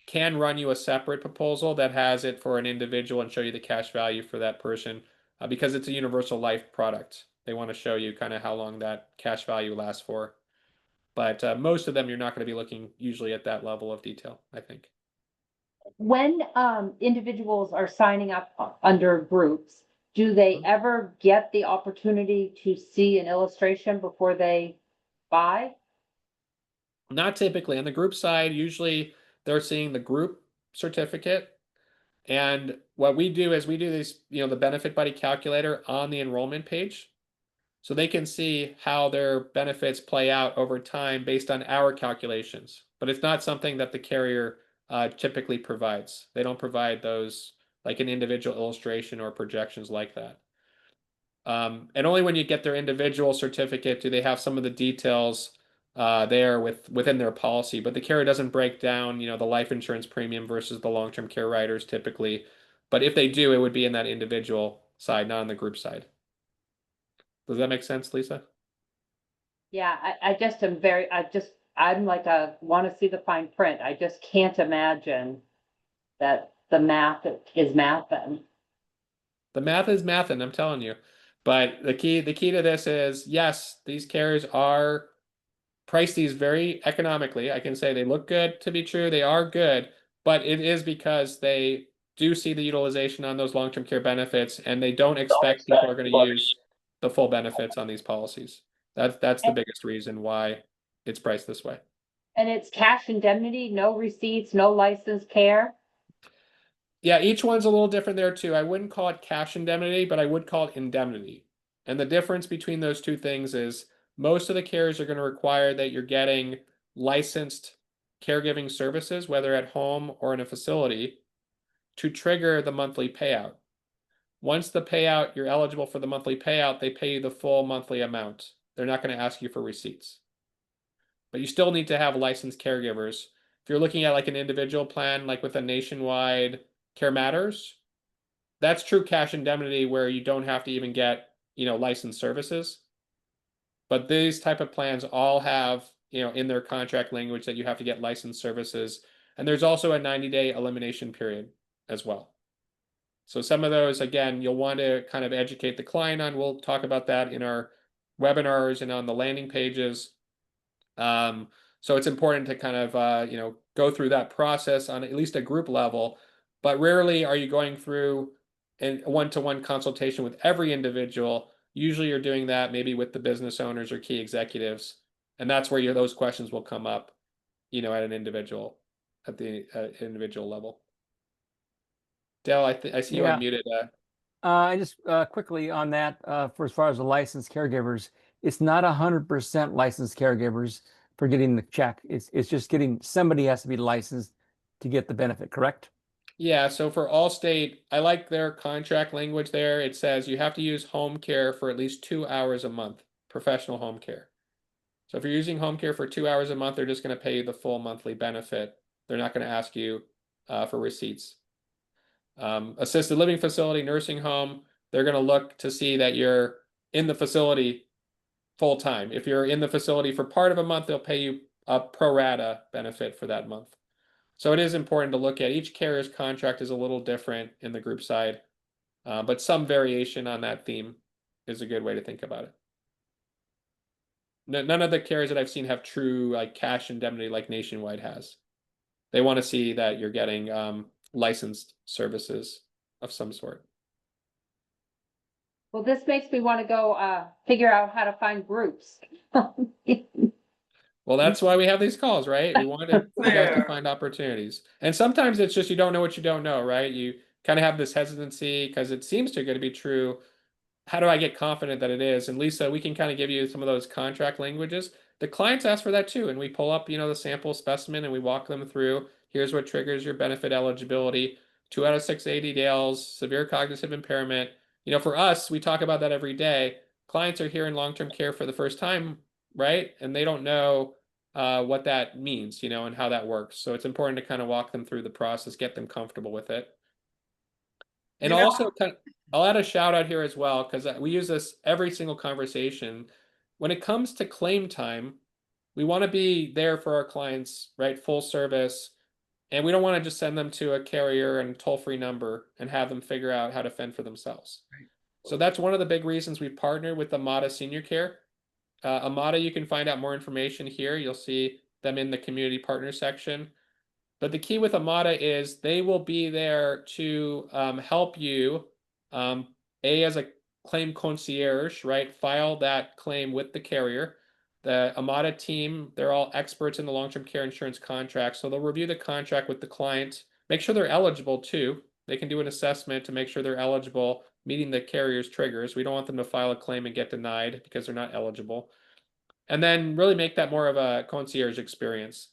can run you a separate proposal that has it for an individual and show you the cash value for that person because it's a universal life product. They want to show you kind of how long that cash value lasts for. But most of them, you're not going to be looking usually at that level of detail, I think. When individuals are signing up under groups, do they ever get the opportunity to see an illustration before they buy? Not typically. On the group side, usually they're seeing the group certificate. And what we do is we do this, the benefit buddy calculator on the enrollment page. So they can see how their benefits play out over time based on our calculations. But it's not something that the carrier typically provides. They don't provide those like an individual illustration or projections like that. And only when you get their individual certificate do they have some of the details there within their policy. But the carrier doesn't break down, the life insurance premium versus the long-term care riders typically. But if they do, it would be in that individual side, not on the group side. Does that make sense, Lisa? Yeah, I'm like want to see the fine print. I just can't imagine that the math is mathing. The math is mathing, I'm telling you. But the key to this is, yes, these carriers are price these very economically. I can say they look good to be true. They are good, but it is because they do see the utilization on those long-term care benefits, and they don't expect people are going to use the full benefits on these policies. That's the biggest reason why it's priced this way. And it's cash indemnity, no receipts, no licensed care. Yeah, each one's a little different there too. I wouldn't call it cash indemnity, but I would call it indemnity. And the difference between those two things is most of the carriers are going to require that you're getting licensed caregiving services, whether at home or in a facility, to trigger the monthly payout. Once the payout, you're eligible for the monthly payout, they pay you the full monthly amount. They're not going to ask you for receipts. But you still need to have licensed caregivers. If you're looking at like an individual plan, like with a Nationwide Care Matters, that's true cash indemnity where you don't have to even get, licensed services. But these type of plans all have, in their contract language that you have to get licensed services. And there's also a 90-day elimination period as well. So some of those, again, you'll want to kind of educate the client on. We'll talk about that in our webinars and on the landing pages. So it's important to kind of, go through that process on at least a group level, but rarely are you going through a one-to-one consultation with every individual. Usually you're doing that maybe with the business owners or key executives. And that's where those questions will come up, at the individual level. Dale, I see you Yeah. unmuted. I just quickly on that, for as far as the licensed caregivers, it's not 100% licensed caregivers for getting the check. It's just somebody has to be licensed to get the benefit, correct? Yeah, so for Allstate, I like their contract language there. It says you have to use home care for at least 2 hours a month, professional home care. So if you're using home care for 2 hours a month, they're just going to pay you the full monthly benefit. They're not going to ask you for receipts. Assisted living facility, nursing home, they're going to look to see that you're in the facility full time. If you're in the facility for part of a month, they'll pay you a pro rata benefit for that month. So it is important to look at each carrier's contract is a little different in the group side, but 'some variation on that theme is a good way to think about it. None of the carriers that I've seen have true like cash indemnity like Nationwide has. They want to see that you're getting licensed services of some sort. Well, this makes me want to go figure out how to find groups. Well, that's why we have these calls, right? We want you guys to Fair. find opportunities. And sometimes it's just you don't know what you don't know, right? You kind of have this hesitancy because it seems too good to be true. How do I get confident that it is? And Lisa, we can kind of give you some of those contract languages. The clients ask for that too, and we pull up, the sample specimen and we walk them through. Here's what triggers your benefit eligibility. 2 out of 6 ADLs, severe cognitive impairment. For us, we talk about that every day. Clients are here in long-term care for the first time, right? And they don't know what that means, and how that works. So it's important to kind of walk them through the process, get them comfortable with it. And You know- also, I'll add a shout out here as well, because we use this every single conversation. When it comes to claim time, we want to be there for our clients, right? Full service. And we don't want to just send them to a carrier and toll-free number and have them figure out how to fend for themselves. Right. So that's one of the big reasons we've partnered with Amada Senior Care. Amada, you can find out more information here. You'll see them in the community partner section. But the key with Amada is they will be there to help you, as a claim concierge, right? File that claim with the carrier. The Amada team, they're all experts in the long-term care insurance contract. So they'll review the contract with the client, make sure they're eligible too. They can do an assessment to make sure they're eligible, meeting the carrier's triggers. We don't want them to file a claim and get denied because they're not eligible. And then really make that more of a concierge experience.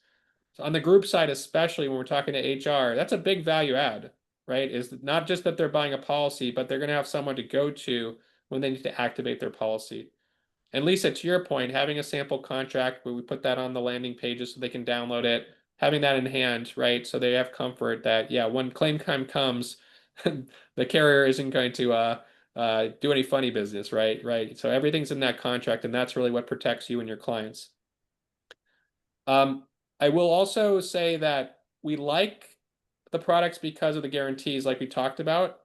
So on the group side, especially when we're talking to HR, that's a big value add, right? Is not just that they're buying a policy, but they're going to have someone to go to when they need to activate their policy. And Lisa, to your point, having a sample contract where we put that on the landing pages so they can download it, having that in hand, right? So they have comfort that, yeah, when claim time comes, the carrier isn't going to do any funny business, right? Right. So everything's in that contract, and that's really what protects you and your clients. I will also say that we like the products because of the guarantees, like we talked about.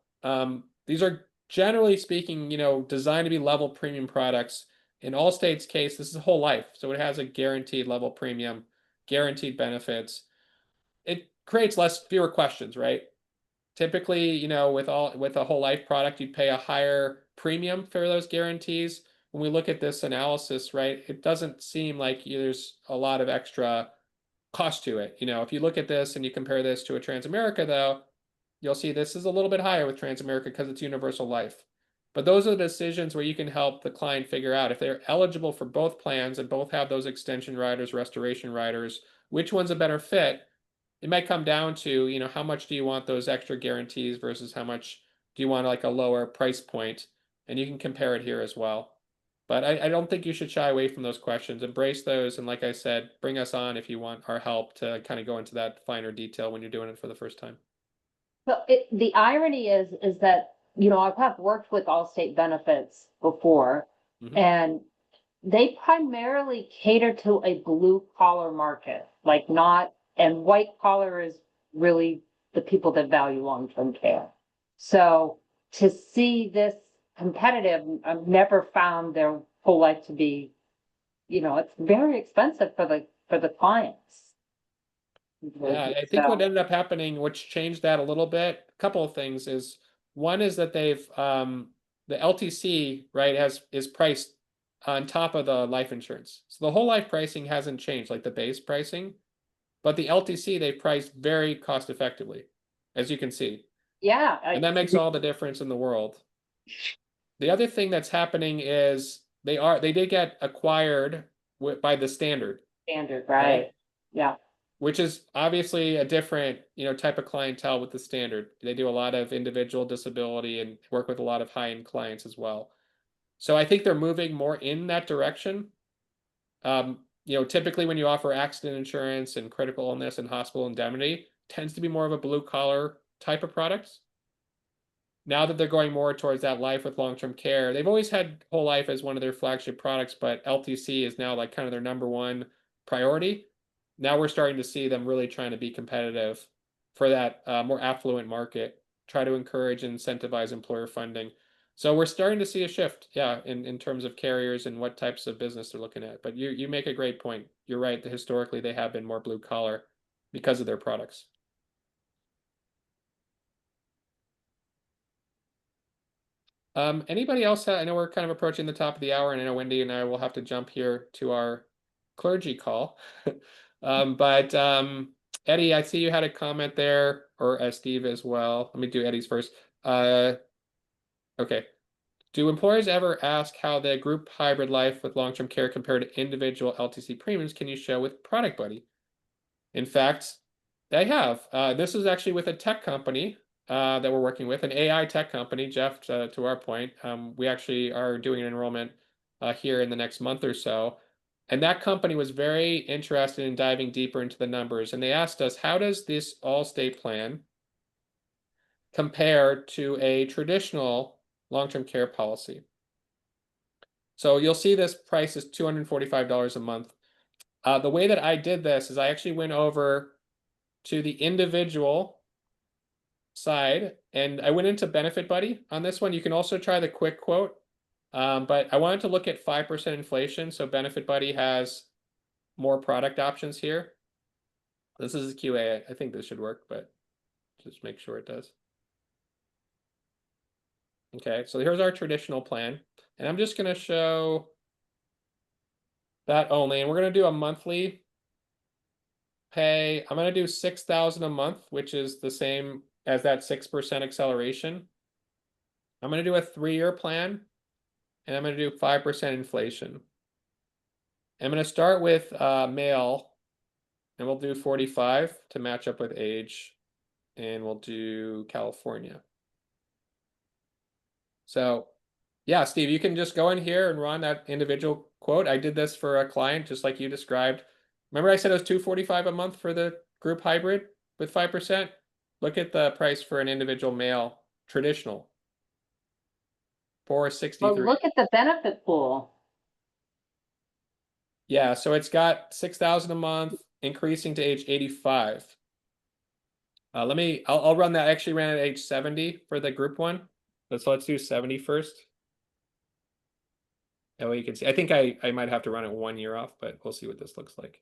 These are generally speaking, designed to be level premium products. In Allstate's case, this is whole life, so it has a guaranteed level premium, guaranteed benefits. It creates fewer questions, right? Typically, with a whole life product, you'd pay a higher premium for those guarantees. When we look at this analysis, right, it doesn't seem like there's a lot of extra cost to it. If you look at this and you compare this to a Transamerica, though, you'll see this is a little bit higher with Transamerica because it's universal life. But those are the decisions where you can help the client figure out if they're eligible for both plans and both have those extension riders, restoration riders, which one's a better fit. It might come down to, how much do you want those extra guarantees versus how much do you want like a lower price point? And you can compare it here as well. But I don't think you should shy away from those questions. Embrace those. And like I said, bring us on if you want our help to kind of go into that finer detail when you're doing it for the first time. So the irony is that, I have worked with Allstate Benefits before, Mhm. and they primarily cater to a blue collar market, and white collar is really the people that value long-term care. So to see this competitive, I've never found their whole life to be, it's very expensive for the clients. Yeah, I think what So, ended up happening, which changed that a little bit, a couple of things is one is that they've the LTC, right, is priced on top of the life insurance. So the whole life pricing hasn't changed, like the base pricing, but the LTC they've priced very cost effectively, as you can see. yeah. And that makes all the difference in the world. The other thing that's happening is they did get acquired by the Standard, Standard, right? Yeah. which is obviously a different, type of clientele with the Standard. They do a lot of individual disability and work with a lot of high-end clients as well. So I think they're moving more in that direction. Typically when you offer accident insurance and critical illness and hospital indemnity, tends to be more of a blue collar type of products. Now that they're going more towards that life with long-term care, they've always had whole life as one of their flagship products, but LTC is now like kind of their number one priority. Now we're starting to see them really trying to be competitive for that more affluent market, try to encourage and incentivize employer funding. So we're starting to see a shift, yeah, in terms of carriers and what types of business they're looking at. But you make a great point. You're right. That historically, they have been more blue collar because of their products. Anybody else? I know we're kind of approaching the top of the hour, and I know Wendy and I will have to jump here to our clergy call. But Eddie, I see you had a comment there, or Steve as well. Let me do Eddie's first. Okay. Do employers ever ask how the group hybrid life with long-term care compared to individual LTC premiums can you show with Product Buddy? In fact, they have. This is actually with a tech company that we're working with, an AI tech company, Jeff, to our point. We actually are doing an enrollment here in the next month or so. And that company was very interested in diving deeper into the numbers. And they asked us, how does this Allstate plan compare to a traditional long-term care policy? So you'll see this price is $245 a month. The way that I did this is I actually went over to the individual side and I went into Benefit Buddy on this one. You can also try the quick quote, but I wanted to look at 5% inflation. So Benefit Buddy has more product options here. This is a QA. I think this should work, but just make sure it does. Okay, so here's our traditional plan. And I'm just going to show that only. And we're going to do a monthly pay. I'm going to do $6,000 a month, which is the same as that 6% acceleration. I'm going to do a 3-year plan. And I'm going to do 5% inflation. I'm going to start with male. And we'll do 45 to match up with age. And we'll do California. So yeah, Steve, you can just go in here and run that individual quote. I did this for a client, just like you described. Remember I said it was $245 a month for the group hybrid with 5%? Look at the price for an individual male traditional. Well, $463. look at the benefit pool. Yeah, so it's got $6,000 a month, increasing to age 85. I'll run that. I actually ran at age 70 for the group one. So let's do 70 first. That way you can see. I think I might have to run it 1 year off, but we'll see what this looks like.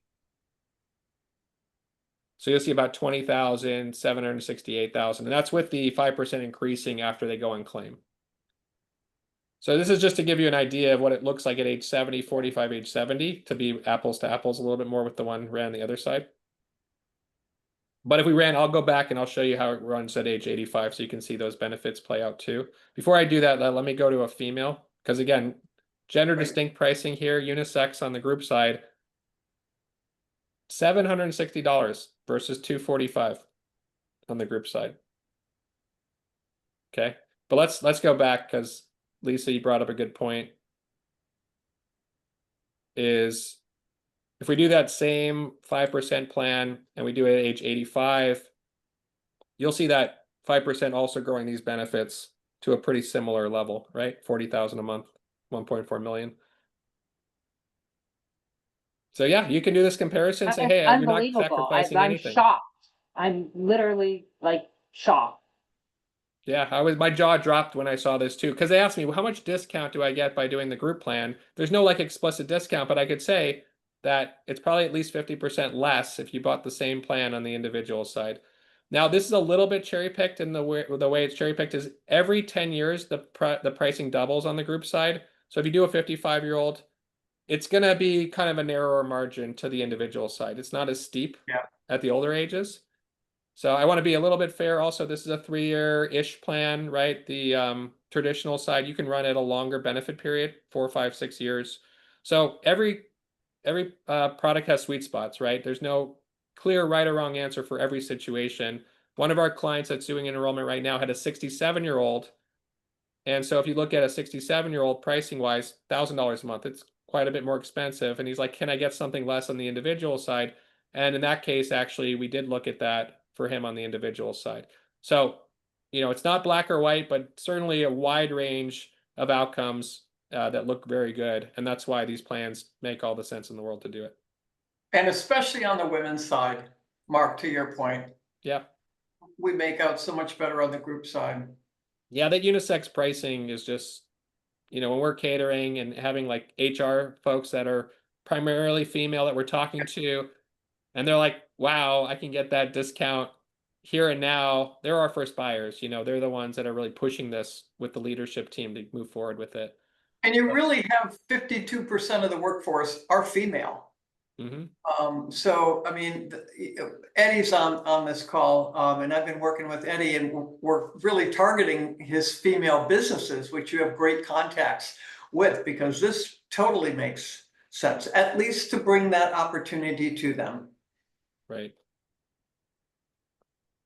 So you'll see about 20,000, 768,000, and that's with the 5% increasing after they go and claim. So this is just to give you an idea of what it looks like at age 70, 45, age 70, to be apples to apples a little bit more with the one ran the other side. But if we ran, I'll go back and I'll show you how it runs at age 85 so you can see those benefits play out too. Before I do that, let me go to a female, because again, gender distinct pricing here, unisex on the group side, $760 versus $245 on the group side. Okay, but let's go back, because Lisa, you brought up a good point. Is if we do that same 5% plan and we do it at age 85, you'll see that 5% also growing these benefits to a pretty similar level, right? 40,000 a month, 1.4 million. So yeah, you can do this comparison and say, hey, you're not sacrificing anything. I'm shocked. I'm literally like shocked. Yeah, my jaw dropped when I saw this too, because they asked me, well, how much discount do I get by doing the group plan? There's no like explicit discount, but I could say that it's probably at least 50% less if you bought the same plan on the individual side. Now, this is a little bit cherry picked, and the way it's cherry picked is every 10 years, the pricing doubles on the group side. So if you do a 55-year-old, it's going to be kind of a narrower margin to the individual side. It's not as steep at the older ages. So I want to be a little bit fair. Also, this is a 3-year-ish plan, right? The traditional side, you can run at a longer benefit period, 4, 5, 6 years. So every product has sweet spots, right? There's no clear right or wrong answer for every situation. One of our clients that's doing an enrollment right now had a 67-year-old. And so if you look at a 67-year-old pricing wise, $1,000 a month, it's quite a bit more expensive. And he's like, can I get something less on the individual side? And in that case, actually, we did look at that for him on the individual side. So, it's not black or white, but certainly a wide range of outcomes that look very good. And that's why these plans make all the sense in the world to do it. And especially on the women's side, Mark, to your point. Yeah. We make out so much better on the group side. Yeah, that unisex pricing is just, when we're catering and having like HR folks that are primarily female that we're talking to, and they're like, wow, I can get that discount here and now. They're our first buyers, they're the ones that are really pushing this with the leadership team to move forward with it. And you really have 52% of the workforce are female. Hmm. So, I mean, Eddie's on this call, and I've been working with Eddie, and we're really targeting his female businesses, which you have great contacts with, because this totally makes sense, at least to bring that opportunity to them. Right.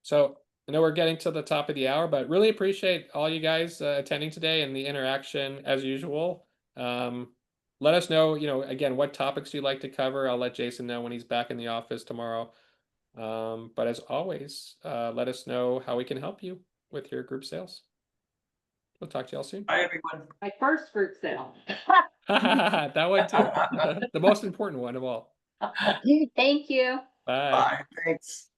So I know we're getting to the top of the hour, but really appreciate all you guys attending today and the interaction as usual. Let us know, again, what topics you'd like to cover. I'll let Jason know when he's back in the office tomorrow. But as always, let us know how we can help you with your group sales. We'll talk to y'all soon. Bye, everyone. My first group sale. That one too. The most important one of all. Thank you. Bye. Bye, thanks.